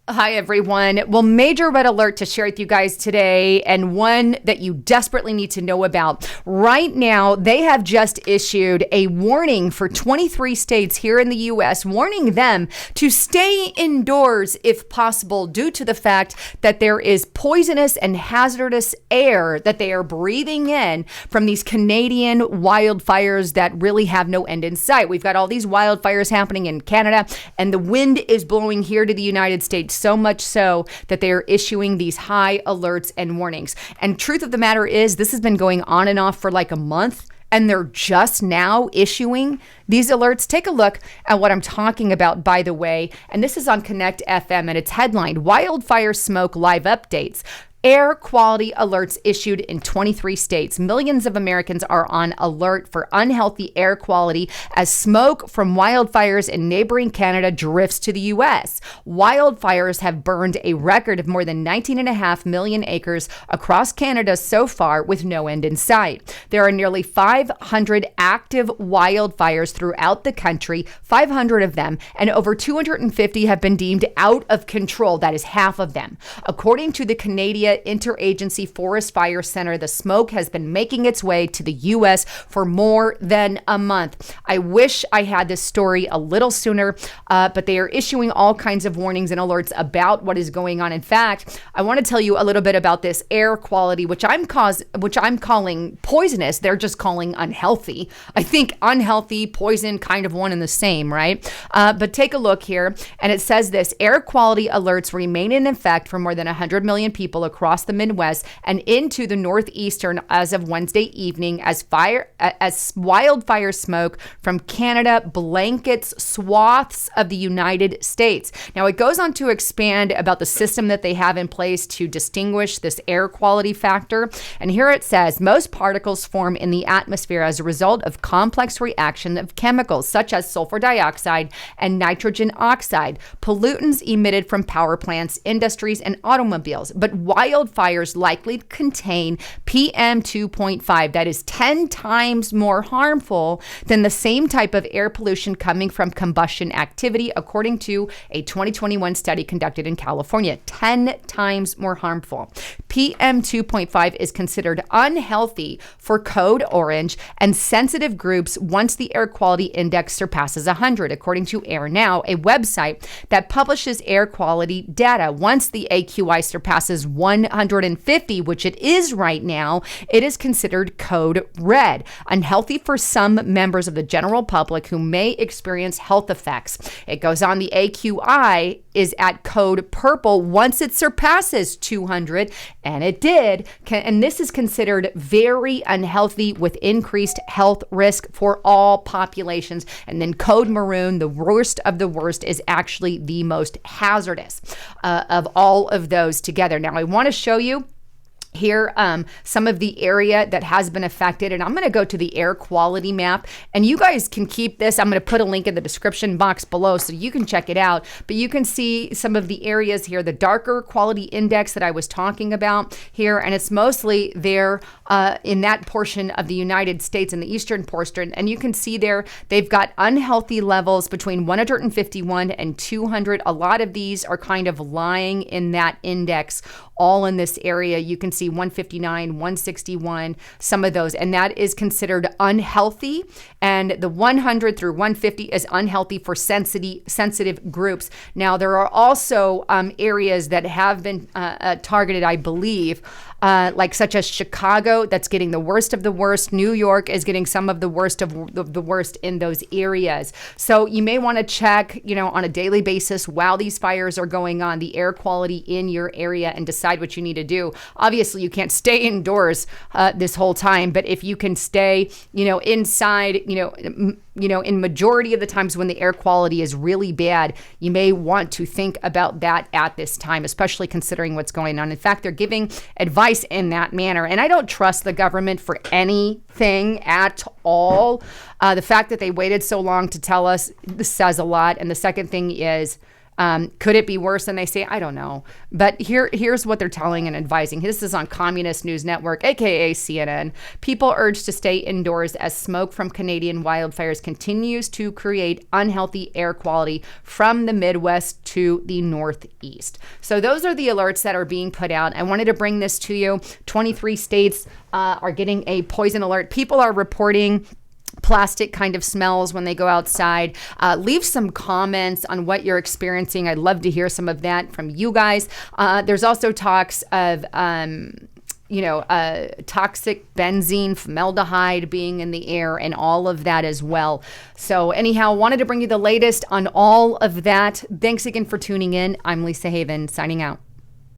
Hi, everyone. Well, major red alert to share with you guys today, and one that you desperately need to know about. Right now, they have just issued a warning for 23 states here in the U.S., warning them to stay indoors if possible due to the fact that there is poisonous and hazardous air that they are breathing in from these Canadian wildfires that really have no end in sight. We've got all these wildfires happening in Canada, and the wind is blowing here to the United States. So much so that they are issuing these high alerts and warnings. And truth of the matter is, this has been going on and off for like a month, and they're just now issuing these alerts. Take a look at what I'm talking about, by the way. And this is on Connect FM, and it's headlined Wildfire Smoke Live Updates. Air quality alerts issued in 23 states. Millions of Americans are on alert for unhealthy air quality as smoke from wildfires in neighboring Canada drifts to the U.S. Wildfires have burned a record of more than 19.5 million acres across Canada so far, with no end in sight. There are nearly 500 active wildfires throughout the country, 500 of them, and over 250 have been deemed out of control. That is half of them. According to the Canadian Interagency Forest Fire Center, the smoke has been making its way to the U.S. for more than a month. I wish I had this story a little sooner, but they are issuing all kinds of warnings and alerts about what is going on. In fact, I want to tell you a little bit about this air quality, which I'm calling poisonous. They're just calling unhealthy. I think unhealthy, poison, kind of one and the same, right? But take a look here, and it says this: air quality alerts remain in effect for more than 100 million people across the Midwest and into the Northeastern as of Wednesday evening, as wildfire smoke from Canada blankets swaths of the United States. Now, it goes on to expand about the system that they have in place to distinguish this air quality factor. And here it says, most particles form in the atmosphere as a result of complex reaction of chemicals such as sulfur dioxide and nitrogen oxide, pollutants emitted from power plants, industries, and automobiles. But wildfires likely contain PM 2.5, that is 10 times more harmful than the same type of air pollution coming from combustion activity, according to a 2021 study conducted in California. 10 times more harmful. PM 2.5 is considered unhealthy for Code Orange and sensitive groups once the air quality index surpasses 100, according to Air Now, a website that publishes air quality data. Once the AQI surpasses 150, which it is right now, it is considered code red, unhealthy for some members of the general public who may experience health effects. It goes on, the AQI is at code purple once it surpasses 200, and it did. And this is considered very unhealthy with increased health risk for all populations. And then code maroon, the worst of the worst, is actually the most hazardous of all of those together. Now, I want to show you here some of the area that has been affected, and I'm going to go to the air quality map, and you guys can keep this. I'm going to put a link in the description box below so you can check it out, but you can see some of the areas here, the darker quality index that I was talking about here, and it's mostly there in that portion of the United States, in the eastern portion, and you can see there they've got unhealthy levels between 151 and 200. A lot of these are kind of lying in that index, all in this area. You can see 159, 161, some of those, and that is considered unhealthy. And the 100 through 150 is unhealthy for sensitive groups. Now, there are also areas that have been targeted, I believe, like such as Chicago, that's getting the worst of the worst. New York is getting some of the worst of the worst in those areas. So you may want to check, on a daily basis while these fires are going on, the air quality in your area and decide what you need to do. Obviously, you can't stay indoors this whole time, but if you can stay, inside, in majority of the times when the air quality is really bad, you may want to think about that at this time, especially considering what's going on. In fact, they're giving advice in that manner. And I don't trust the government for anything at all. The fact that they waited so long to tell us, this says a lot. And the second thing is, Could it be worse than they say? I don't know. But here's what they're telling and advising. This is on Communist News Network, aka CNN. People urged to stay indoors as smoke from Canadian wildfires continues to create unhealthy air quality from the Midwest to the Northeast. So those are the alerts that are being put out. I wanted to bring this to you. 23 states are getting a poison alert. People are reporting plastic kind of smells when they go outside. Leave some comments on what you're experiencing. I'd love to hear some of that from you guys. There's also talks of toxic benzene, formaldehyde being in the air and all of that as well. So anyhow, wanted to bring you the latest on all of that. Thanks again for tuning in. I'm Lisa Haven, signing out.